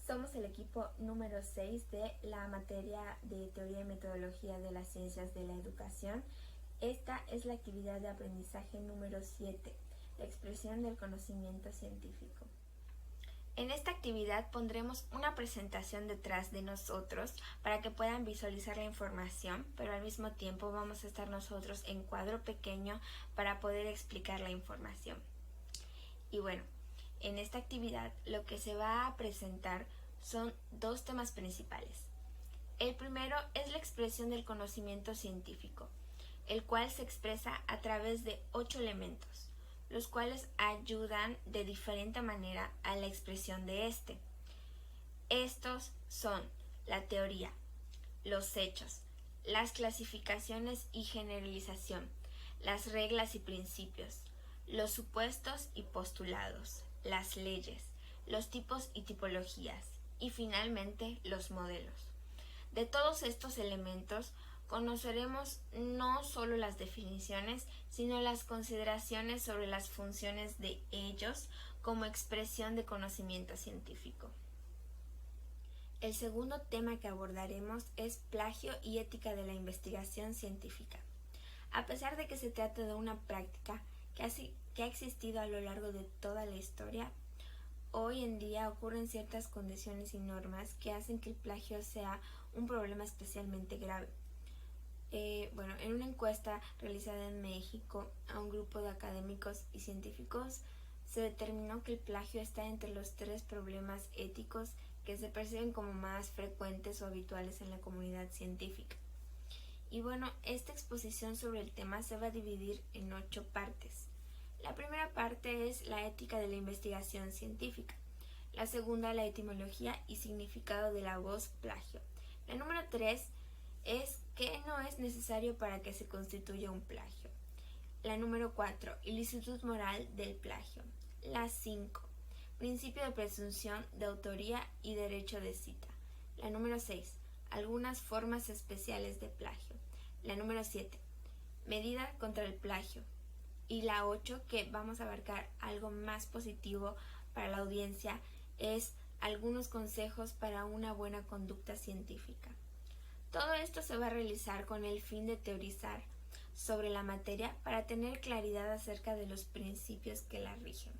Somos el equipo número 6 de la materia de Teoría y Metodología de las Ciencias de la Educación. Esta es la actividad de aprendizaje número 7, la expresión del conocimiento científico. En esta actividad pondremos una presentación detrás de nosotros para que puedan visualizar la información, pero al mismo tiempo vamos a estar nosotros en cuadro pequeño para poder explicar la información. Y bueno, en esta actividad lo que se va a presentar son dos temas principales. El primero es la expresión del conocimiento científico, el cual se expresa a través de 8 elementos, los cuales ayudan de diferente manera a la expresión de este. Estos son la teoría, los hechos, las clasificaciones y generalización, las reglas y principios, los supuestos y postulados, las leyes, los tipos y tipologías, y finalmente los modelos. De todos estos elementos conoceremos no solo las definiciones, sino las consideraciones sobre las funciones de ellos como expresión de conocimiento científico. El segundo tema que abordaremos es plagio y ética de la investigación científica. A pesar de que se trata de una práctica que ha existido a lo largo de toda la historia, hoy en día ocurren ciertas condiciones y normas que hacen que el plagio sea un problema especialmente grave. En una encuesta realizada en México a un grupo de académicos y científicos se determinó que el plagio está entre los 3 problemas éticos que se perciben como más frecuentes o habituales en la comunidad científica. Y bueno, esta exposición sobre el tema se va a dividir en 8 partes. La primera parte es la ética de la investigación científica. La segunda, la etimología y significado de la voz plagio. La número 3 es qué no es necesario para que se constituya un plagio. La número 4, ilicitud moral del plagio. La 5, principio de presunción de autoría y derecho de cita. La número 6, algunas formas especiales de plagio. La número 7, medida contra el plagio. Y la 8, que vamos a abarcar algo más positivo para la audiencia, es algunos consejos para una buena conducta científica. Todo esto se va a realizar con el fin de teorizar sobre la materia para tener claridad acerca de los principios que la rigen.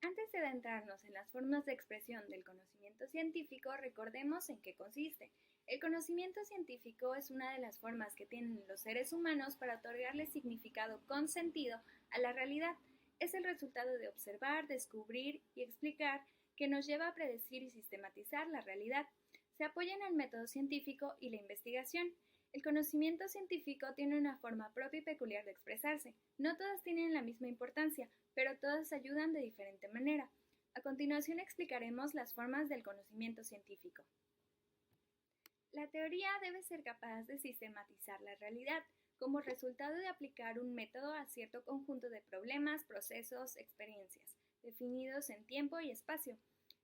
Antes de adentrarnos en las formas de expresión del conocimiento científico, recordemos en qué consiste. El conocimiento científico es una de las formas que tienen los seres humanos para otorgarle significado con sentido a la realidad. Es el resultado de observar, descubrir y explicar que nos lleva a predecir y sistematizar la realidad. Se apoya en el método científico y la investigación. El conocimiento científico tiene una forma propia y peculiar de expresarse. No todas tienen la misma importancia, pero todas ayudan de diferente manera. A continuación explicaremos las formas del conocimiento científico. La teoría debe ser capaz de sistematizar la realidad como resultado de aplicar un método a cierto conjunto de problemas, procesos, experiencias, definidos en tiempo y espacio.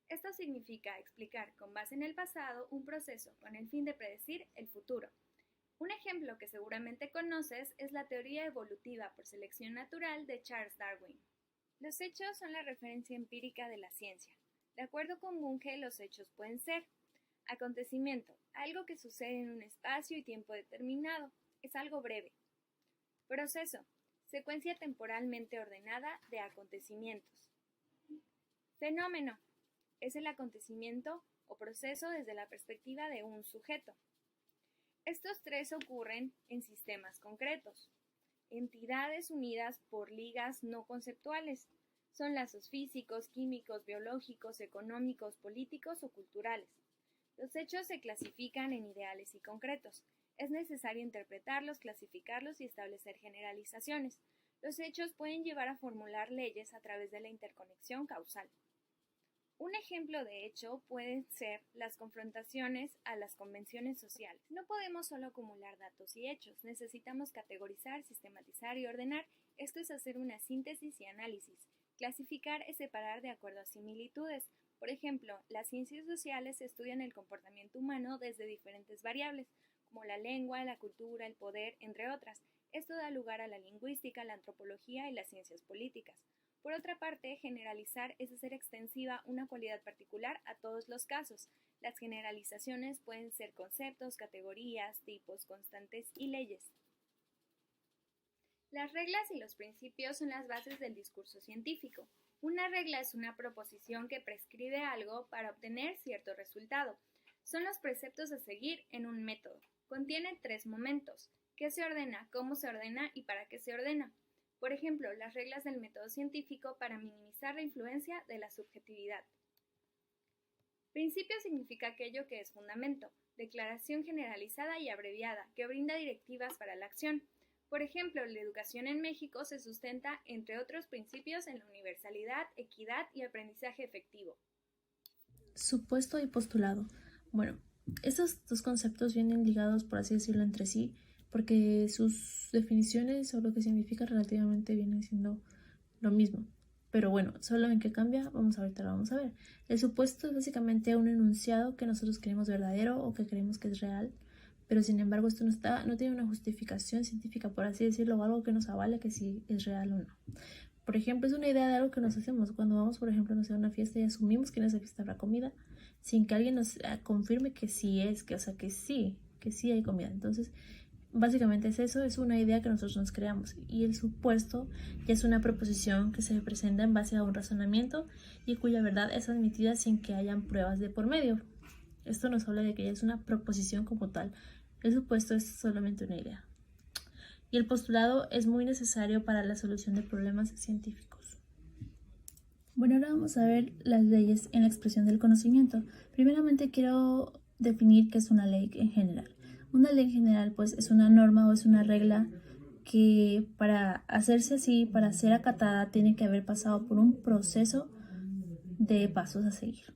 Esto significa explicar con base en el pasado un proceso con el fin de predecir el futuro. Un ejemplo que seguramente conoces es la teoría evolutiva por selección natural de Charles Darwin. Los hechos son la referencia empírica de la ciencia. De acuerdo con Bunge, los hechos pueden ser: acontecimiento, algo que sucede en un espacio y tiempo determinado, es algo breve. Proceso, secuencia temporalmente ordenada de acontecimientos. Fenómeno, es el acontecimiento o proceso desde la perspectiva de un sujeto. Estos 3 ocurren en sistemas concretos, entidades unidas por ligas no conceptuales. Son lazos físicos, químicos, biológicos, económicos, políticos o culturales. Los hechos se clasifican en ideales y concretos. Es necesario interpretarlos, clasificarlos y establecer generalizaciones. Los hechos pueden llevar a formular leyes a través de la interconexión causal. Un ejemplo de hecho pueden ser las confrontaciones a las convenciones sociales. No podemos solo acumular datos y hechos, necesitamos categorizar, sistematizar y ordenar. Esto es hacer una síntesis y análisis. Clasificar es separar de acuerdo a similitudes. Por ejemplo, las ciencias sociales estudian el comportamiento humano desde diferentes variables, como la lengua, la cultura, el poder, entre otras. Esto da lugar a la lingüística, la antropología y las ciencias políticas. Por otra parte, generalizar es hacer extensiva una cualidad particular a todos los casos. Las generalizaciones pueden ser conceptos, categorías, tipos, constantes y leyes. Las reglas y los principios son las bases del discurso científico. Una regla es una proposición que prescribe algo para obtener cierto resultado. Son los preceptos a seguir en un método. Contiene 3 momentos: qué se ordena, cómo se ordena y para qué se ordena. Por ejemplo, las reglas del método científico para minimizar la influencia de la subjetividad. Principio significa aquello que es fundamento, declaración generalizada y abreviada que brinda directivas para la acción. Por ejemplo, la educación en México se sustenta, entre otros principios, en la universalidad, equidad y aprendizaje efectivo. Supuesto y postulado. Bueno, estos dos conceptos vienen ligados, por así decirlo, entre sí, porque sus definiciones o lo que significa relativamente vienen siendo lo mismo. Pero bueno, solo en qué cambia, ahorita lo vamos a ver. El supuesto es básicamente un enunciado que nosotros creemos verdadero o que creemos que es real, pero sin embargo esto no tiene una justificación científica, por así decirlo, o algo que nos avale que sí es real o no. Por ejemplo, es una idea de algo que nos hacemos cuando vamos, por ejemplo, a una fiesta y asumimos que en esa fiesta habrá comida, sin que alguien nos confirme que sí es, que sí hay comida. Entonces, básicamente es eso, es una idea que nosotros nos creamos, y el supuesto ya es una proposición que se presenta en base a un razonamiento y cuya verdad es admitida sin que hayan pruebas de por medio. Esto nos habla de que ya es una proposición como tal. El supuesto es solamente una idea. Y el postulado es muy necesario para la solución de problemas científicos. Bueno, ahora vamos a ver las leyes en la expresión del conocimiento. Primeramente quiero definir qué es una ley en general. Una ley en general pues es una norma o es una regla que para hacerse así, para ser acatada, tiene que haber pasado por un proceso de pasos a seguir.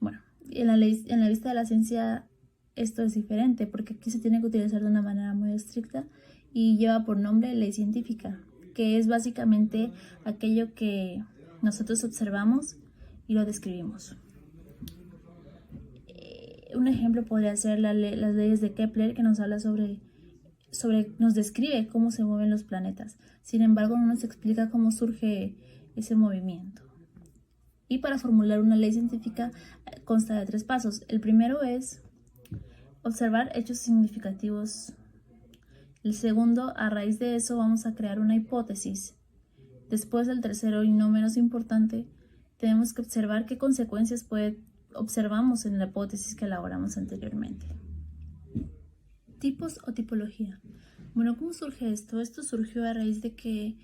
Bueno, en la vista de la ciencia esto es diferente porque aquí se tiene que utilizar de una manera muy estricta y lleva por nombre ley científica, que es básicamente aquello que nosotros observamos y lo describimos. Un ejemplo podría ser las leyes de Kepler, que nos habla nos describe cómo se mueven los planetas. Sin embargo, no nos explica cómo surge ese movimiento. Y para formular una ley científica consta de 3 pasos. El primero es observar hechos significativos. El segundo, a raíz de eso vamos a crear una hipótesis. Después, el tercero y no menos importante, tenemos que observar qué consecuencias observamos en la hipótesis que elaboramos anteriormente. Tipos o tipología. Bueno, ¿cómo surge esto? Esto surgió a raíz de que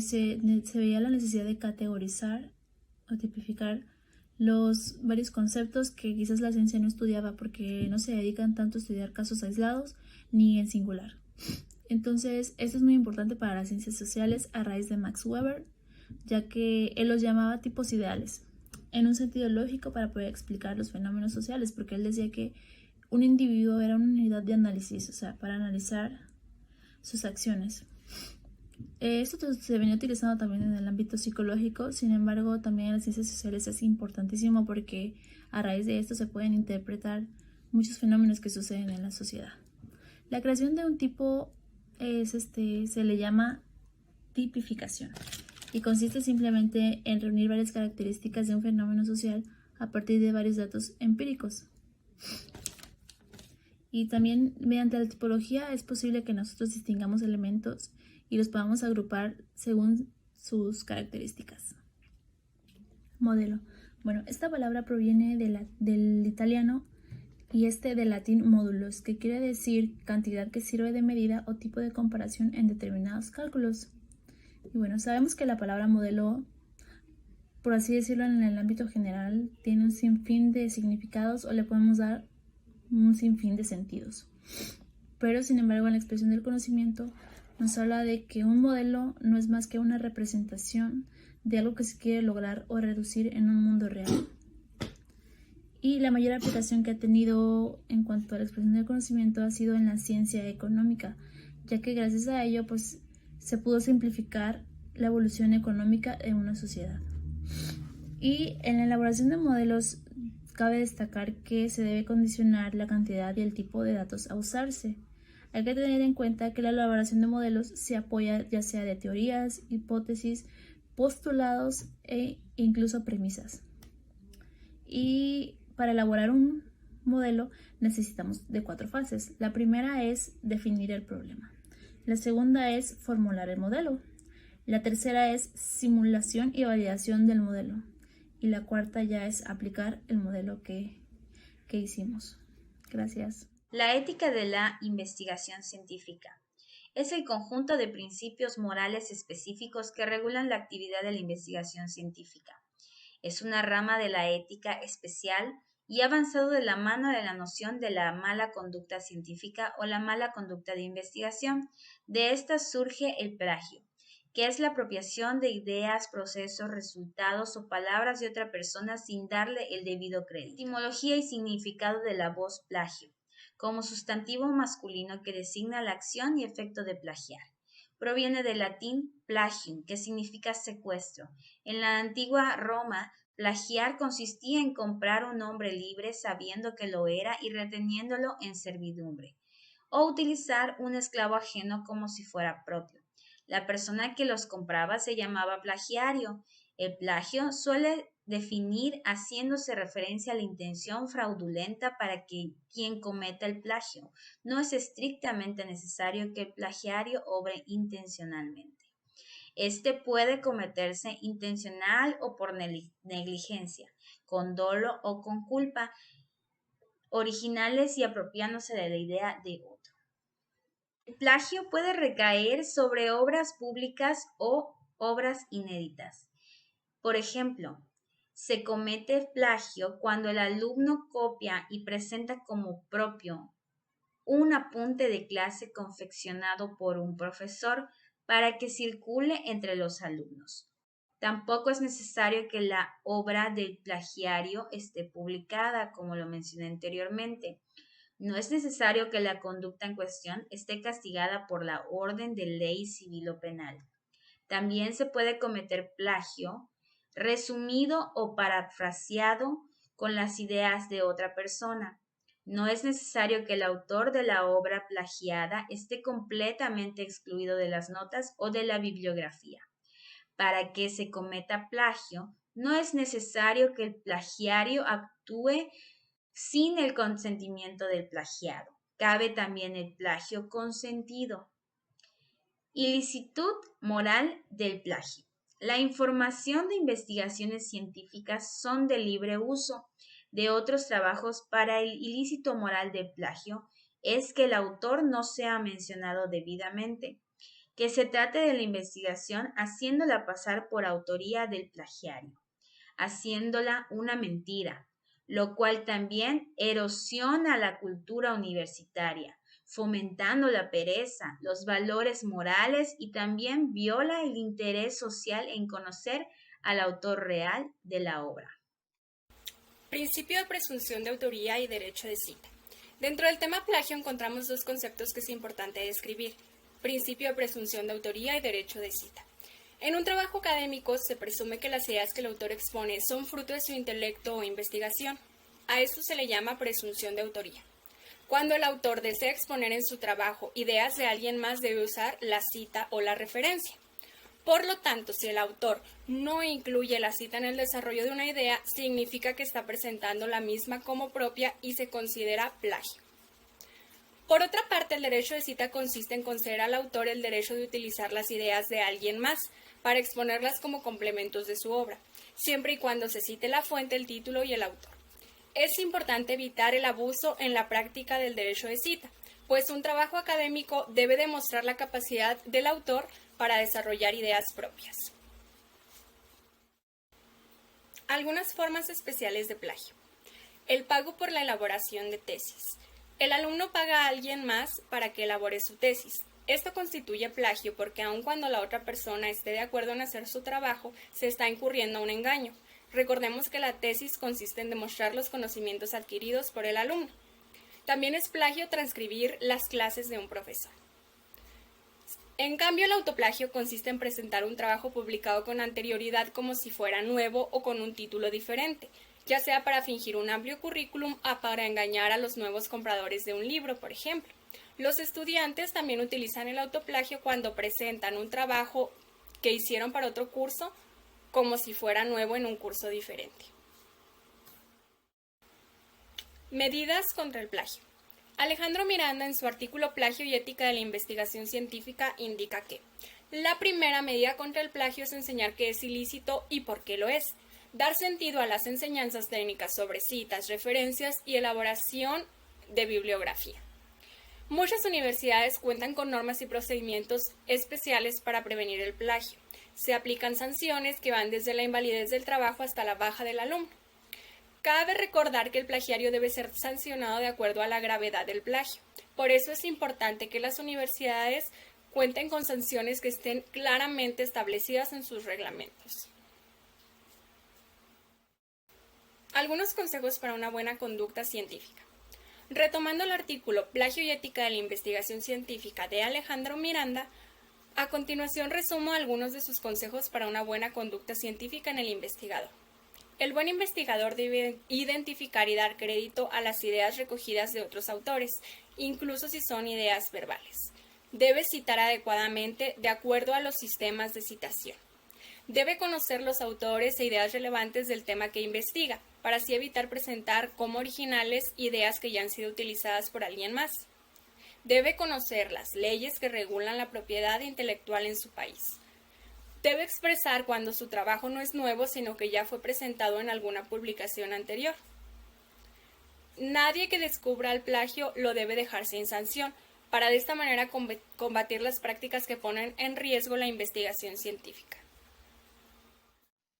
se veía la necesidad de categorizar o tipificar los varios conceptos que quizás la ciencia no estudiaba porque no se dedican tanto a estudiar casos aislados ni en singular. Entonces, esto es muy importante para las ciencias sociales a raíz de Max Weber, ya que él los llamaba tipos ideales, en un sentido lógico para poder explicar los fenómenos sociales, porque él decía que un individuo era una unidad de análisis, o sea, para analizar sus acciones. Esto se venía utilizando también en el ámbito psicológico, sin embargo, también en las ciencias sociales es importantísimo porque a raíz de esto se pueden interpretar muchos fenómenos que suceden en la sociedad. La creación de un tipo se le llama tipificación y consiste simplemente en reunir varias características de un fenómeno social a partir de varios datos empíricos. Y también mediante la tipología es posible que nosotros distingamos elementos y los podamos agrupar según sus características. Modelo. Bueno, esta palabra proviene del italiano y del latín módulos, que quiere decir cantidad que sirve de medida o tipo de comparación en determinados cálculos. Y bueno, sabemos que la palabra modelo, por así decirlo en el ámbito general, tiene un sinfín de significados o le podemos dar un sinfín de sentidos. Pero sin embargo, en la expresión del conocimiento nos habla de que un modelo no es más que una representación de algo que se quiere lograr o reducir en un mundo real. Y la mayor aplicación que ha tenido en cuanto a la expresión del conocimiento ha sido en la ciencia económica, ya que gracias a ello se pudo simplificar la evolución económica de una sociedad. Y en la elaboración de modelos cabe destacar que se debe condicionar la cantidad y el tipo de datos a usarse. Hay que tener en cuenta que la elaboración de modelos se apoya ya sea de teorías, hipótesis, postulados e incluso premisas. Y para elaborar un modelo necesitamos de 4 fases. La primera es definir el problema. La segunda es formular el modelo. La tercera es simulación y validación del modelo. Y la cuarta ya es aplicar el modelo que hicimos. Gracias. La ética de la investigación científica es el conjunto de principios morales específicos que regulan la actividad de la investigación científica. Es una rama de la ética especial y ha avanzado de la mano de la noción de la mala conducta científica o la mala conducta de investigación. De esta surge el plagio, que es la apropiación de ideas, procesos, resultados o palabras de otra persona sin darle el debido crédito. Etimología y significado de la voz plagio, como sustantivo masculino que designa la acción y efecto de plagiar. Proviene del latín plagium, que significa secuestro. En la antigua Roma, plagiar consistía en comprar un hombre libre sabiendo que lo era y reteniéndolo en servidumbre, o utilizar un esclavo ajeno como si fuera propio. La persona que los compraba se llamaba plagiario. El plagio suele definir haciéndose referencia a la intención fraudulenta para que quien cometa el plagio. No es estrictamente necesario que el plagiario obre intencionalmente. Este puede cometerse intencional o por negligencia, con dolo o con culpa, originales y apropiándose de la idea de otro. El plagio puede recaer sobre obras públicas o obras inéditas. Por ejemplo, se comete plagio cuando el alumno copia y presenta como propio un apunte de clase confeccionado por un profesor para que circule entre los alumnos. Tampoco es necesario que la obra del plagiario esté publicada, como lo mencioné anteriormente. No es necesario que la conducta en cuestión esté castigada por la orden de ley civil o penal. También se puede cometer plagio resumido o parafraseado con las ideas de otra persona. No es necesario que el autor de la obra plagiada esté completamente excluido de las notas o de la bibliografía. Para que se cometa plagio, no es necesario que el plagiario actúe sin el consentimiento del plagiado. Cabe también el plagio consentido. Ilicitud moral del plagio. La información de investigaciones científicas son de libre uso de otros trabajos. Para el ilícito moral del plagio es que el autor no sea mencionado debidamente, que se trate de la investigación haciéndola pasar por autoría del plagiario, haciéndola una mentira, lo cual también erosiona la cultura universitaria, fomentando la pereza, los valores morales y también viola el interés social en conocer al autor real de la obra. Principio de presunción de autoría y derecho de cita. Dentro del tema plagio encontramos 2 conceptos que es importante describir: principio de presunción de autoría y derecho de cita. En un trabajo académico se presume que las ideas que el autor expone son fruto de su intelecto o investigación. A esto se le llama presunción de autoría. Cuando el autor desea exponer en su trabajo ideas de alguien más, debe usar la cita o la referencia. Por lo tanto, si el autor no incluye la cita en el desarrollo de una idea, significa que está presentando la misma como propia y se considera plagio. Por otra parte, el derecho de cita consiste en conceder al autor el derecho de utilizar las ideas de alguien más para exponerlas como complementos de su obra, siempre y cuando se cite la fuente, el título y el autor. Es importante evitar el abuso en la práctica del derecho de cita, pues un trabajo académico debe demostrar la capacidad del autor para desarrollar ideas propias. Algunas formas especiales de plagio. El pago por la elaboración de tesis. El alumno paga a alguien más para que elabore su tesis. Esto constituye plagio porque aun cuando la otra persona esté de acuerdo en hacer su trabajo, se está incurriendo a un engaño. Recordemos que la tesis consiste en demostrar los conocimientos adquiridos por el alumno. También es plagio transcribir las clases de un profesor. En cambio, el autoplagio consiste en presentar un trabajo publicado con anterioridad como si fuera nuevo o con un título diferente, ya sea para fingir un amplio currículum o para engañar a los nuevos compradores de un libro, por ejemplo. Los estudiantes también utilizan el autoplagio cuando presentan un trabajo que hicieron para otro curso como si fuera nuevo en un curso diferente. Medidas contra el plagio. Alejandro Miranda, en su artículo Plagio y ética de la investigación científica, indica que la primera medida contra el plagio es enseñar qué es ilícito y por qué lo es, dar sentido a las enseñanzas técnicas sobre citas, referencias y elaboración de bibliografía. Muchas universidades cuentan con normas y procedimientos especiales para prevenir el plagio. Se aplican sanciones que van desde la invalidez del trabajo hasta la baja del alumno. Cabe recordar que el plagiario debe ser sancionado de acuerdo a la gravedad del plagio. Por eso es importante que las universidades cuenten con sanciones que estén claramente establecidas en sus reglamentos. Algunos consejos para una buena conducta científica. Retomando el artículo Plagio y ética de la investigación científica de Alejandro Miranda, a continuación resumo algunos de sus consejos para una buena conducta científica en el investigador. El buen investigador debe identificar y dar crédito a las ideas recogidas de otros autores, incluso si son ideas verbales. Debe citar adecuadamente de acuerdo a los sistemas de citación. Debe conocer los autores e ideas relevantes del tema que investiga, para así evitar presentar como originales ideas que ya han sido utilizadas por alguien más. Debe conocer las leyes que regulan la propiedad intelectual en su país. Debe expresar cuando su trabajo no es nuevo, sino que ya fue presentado en alguna publicación anterior. Nadie que descubra el plagio lo debe dejar sin sanción, para de esta manera combatir las prácticas que ponen en riesgo la investigación científica.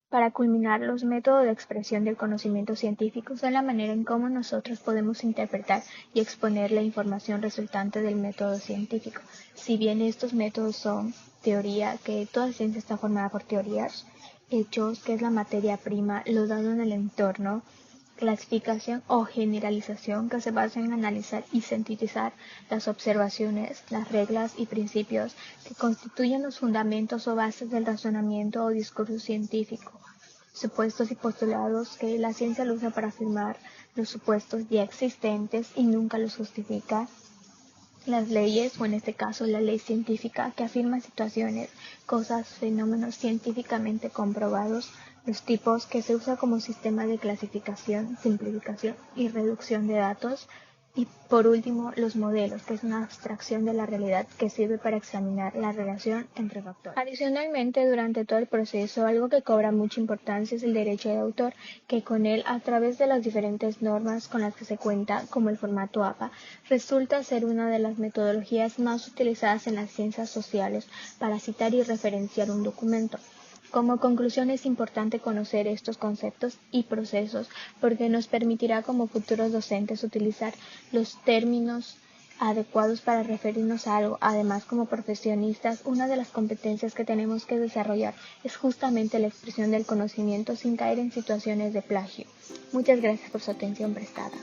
Para culminar, los métodos de expresión del conocimiento científico son la manera en cómo nosotros podemos interpretar y exponer la información resultante del método científico. Si bien estos métodos son teoría, que toda ciencia está formada por teorías, hechos, que es la materia prima, lo dado en el entorno, clasificación o generalización, que se basa en analizar y sintetizar las observaciones, las reglas y principios que constituyen los fundamentos o bases del razonamiento o discurso científico, supuestos y postulados que la ciencia lo usa para afirmar los supuestos ya existentes y nunca los justifica, las leyes, o en este caso la ley científica, que afirma situaciones, cosas, fenómenos científicamente comprobados, los tipos, que se usa como sistema de clasificación, simplificación y reducción de datos, y por último los modelos, que es una abstracción de la realidad que sirve para examinar la relación entre factores. Adicionalmente, durante todo el proceso, algo que cobra mucha importancia es el derecho de autor, que con él, a través de las diferentes normas con las que se cuenta, como el formato APA, resulta ser una de las metodologías más utilizadas en las ciencias sociales para citar y referenciar un documento. Como conclusión, es importante conocer estos conceptos y procesos porque nos permitirá como futuros docentes utilizar los términos adecuados para referirnos a algo. Además, como profesionistas, una de las competencias que tenemos que desarrollar es justamente la expresión del conocimiento sin caer en situaciones de plagio. Muchas gracias por su atención prestada.